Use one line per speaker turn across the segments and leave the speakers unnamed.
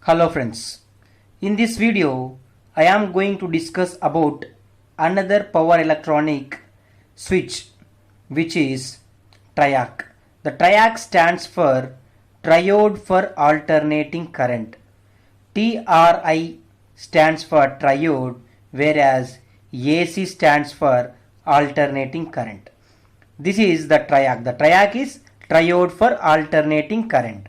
Hello friends, in this video I am going to discuss about another power electronic switch which is triac. The triac stands for triode for alternating current. TRI stands for triode whereas AC stands for alternating current. This is the triac. The triac is triode for alternating current.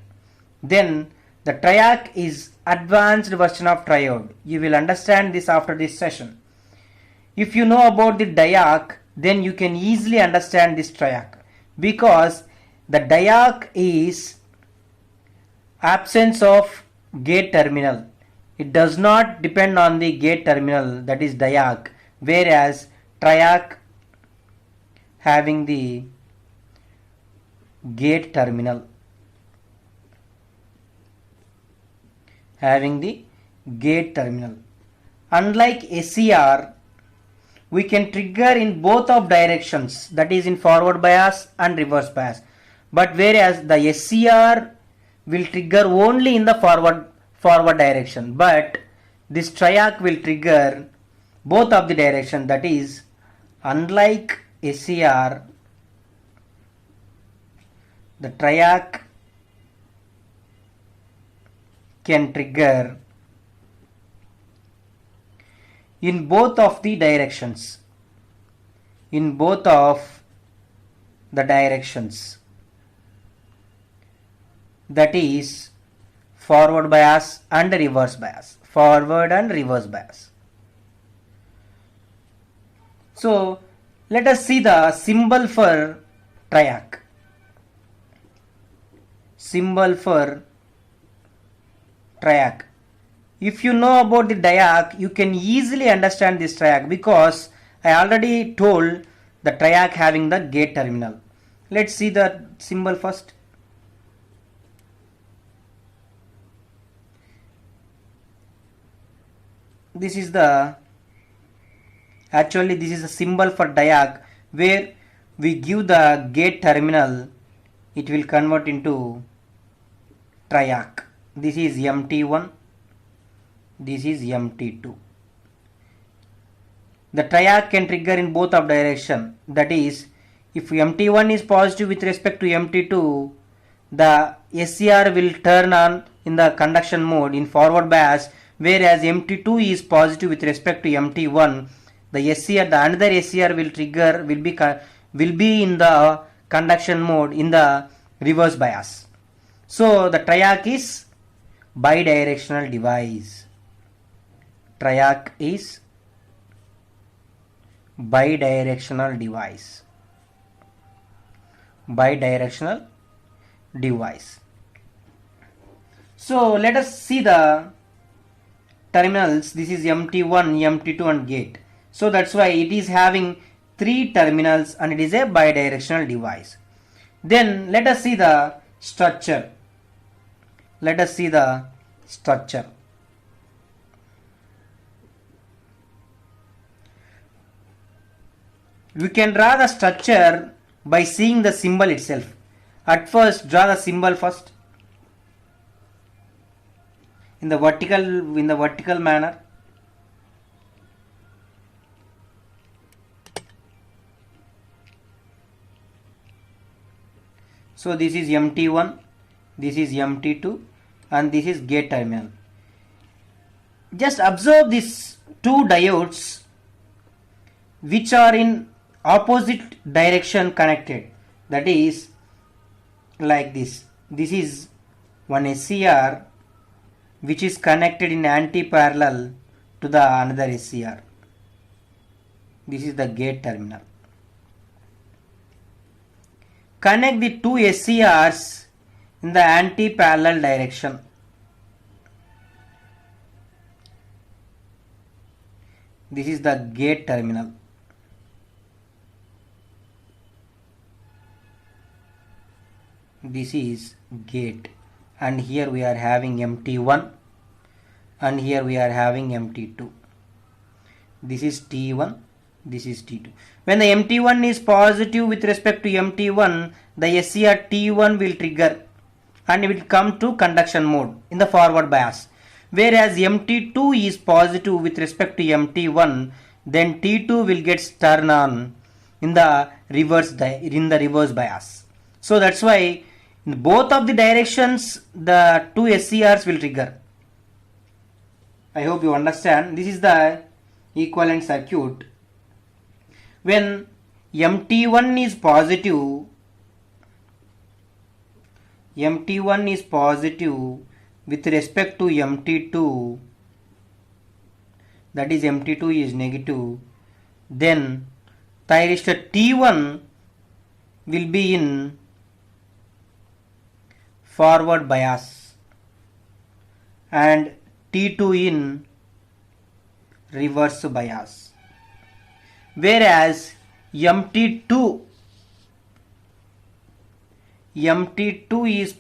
Then the triac is advanced version of triode. You will understand this after this session. If you know about the diac, then you can easily understand this triac because the diac is absence of gate terminal. It does not depend on the gate terminal, that is diac, whereas triac having the gate terminal. Unlike SCR, we can trigger in both of directions, that is in forward bias and reverse bias. But whereas the SCR will trigger only in the forward direction, but this triac will trigger both of the direction, that is unlike SCR, the triac can trigger in both of the directions, that is forward bias and reverse bias, So let us see the symbol for triac. If you know about the diac, you can easily understand this triac because I already told the triac having the gate terminal. Let's see the symbol first. This is a symbol for diac where we give the gate terminal, it will convert into triac. This is MT1, this is MT2. The triac can trigger in both of direction, that is if MT1 is positive with respect to MT2, the SCR will turn on in the conduction mode in forward bias, whereas MT2 is positive with respect to MT1, the another SCR will be in the conduction mode in the reverse bias. So the triac is bidirectional device. So let us see the terminals. This is MT1, MT2 and gate. So that's why it is having 3 terminals and it is a bidirectional device. Then let us see the structure. We can draw the structure by seeing the symbol itself. At first, draw the symbol first in the vertical manner. So this is MT1, this is MT2 and this is gate terminal. Just observe these 2 diodes which are in opposite direction connected, that is like this. This is one SCR which is connected in anti-parallel to the another SCR. This is the gate terminal. Connect the 2 SCRs in the anti-parallel direction. This is the gate terminal. This is gate, and here we are having MT1 and here we are having MT2. This is T1, this is T2. When the MT1 is positive with respect to MT1, the SCR T1 will trigger and it will come to conduction mode in the forward bias. whereas MT2 is positive with respect to MT1, then T2 will get turned on in the reverse bias. So that's why in both of the directions the two SCRs will trigger. I hope you understand. This is the equivalent circuit. When MT1 is positive with respect to MT2, that is MT2 is negative, then thyristor T1 will be in forward bias and T2 in reverse bias, whereas MT2 is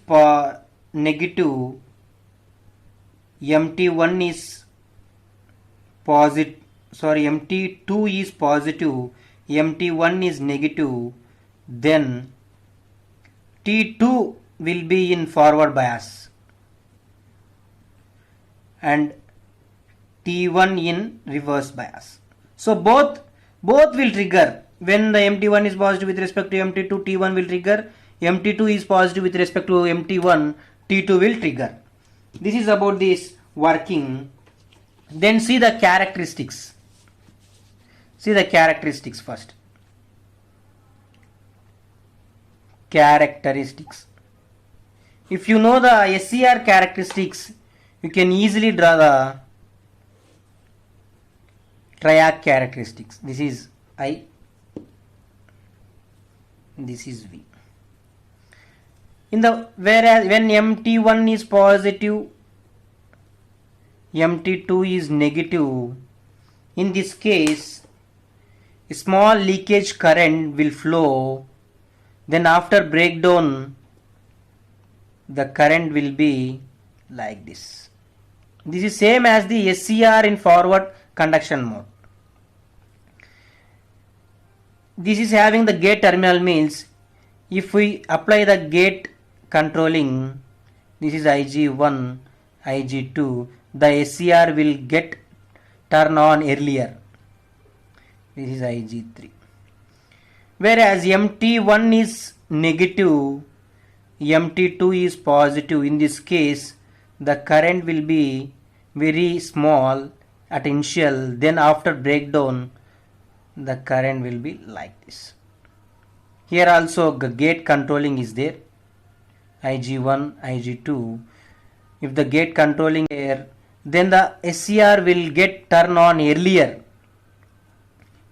negative, MT1 is positive, MT2 is positive, MT1 is negative, then T2 will be in forward bias and T1 in reverse bias. So both will trigger. When the MT1 is positive with respect to MT2, T1 will trigger. MT2 is positive with respect to MT1, T2 will trigger. This is about this working. Then see the characteristics. See the characteristics first. Characteristics. If you know the SCR characteristics, you can easily draw the triac characteristics. This is I, this is V. Whereas when MT1 is positive, MT2 is negative, in this case a small leakage current will flow, then after breakdown the current will be like this. This is same as the SCR in forward conduction mode. This is having the gate terminal, means if we apply the gate controlling, this is IG1, IG2, the SCR will get turn on earlier. This is IG3. Whereas MT1 is negative, MT2 is positive. In this case, the current will be very small at initial, then after breakdown, the current will be like this. Here also gate controlling is there, IG1, IG2. If the gate controlling here, then the SCR will get turn on earlier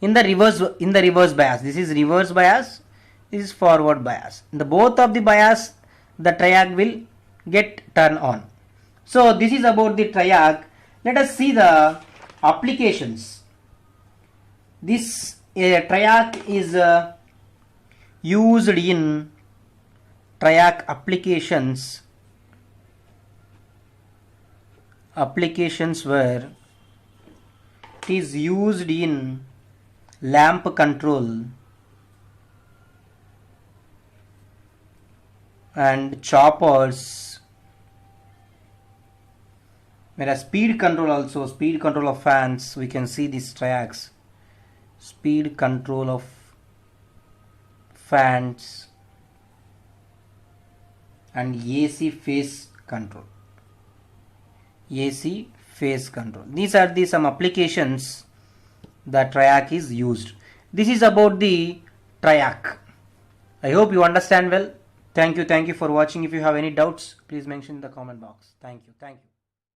in the reverse bias. This is reverse bias, this is forward bias. In the both of the bias, the triac will get turn on. So this is about the triac. Let us see the applications. This triac is used in triac applications where it is used in lamp control and choppers, whereas speed control of fans, we can see these triacs, speed control of fans and AC phase control. These are some applications that triac is used. This is about the triac. I hope you understand well. Thank you for watching. If you have any doubts, please mention in the comment box. Thank you.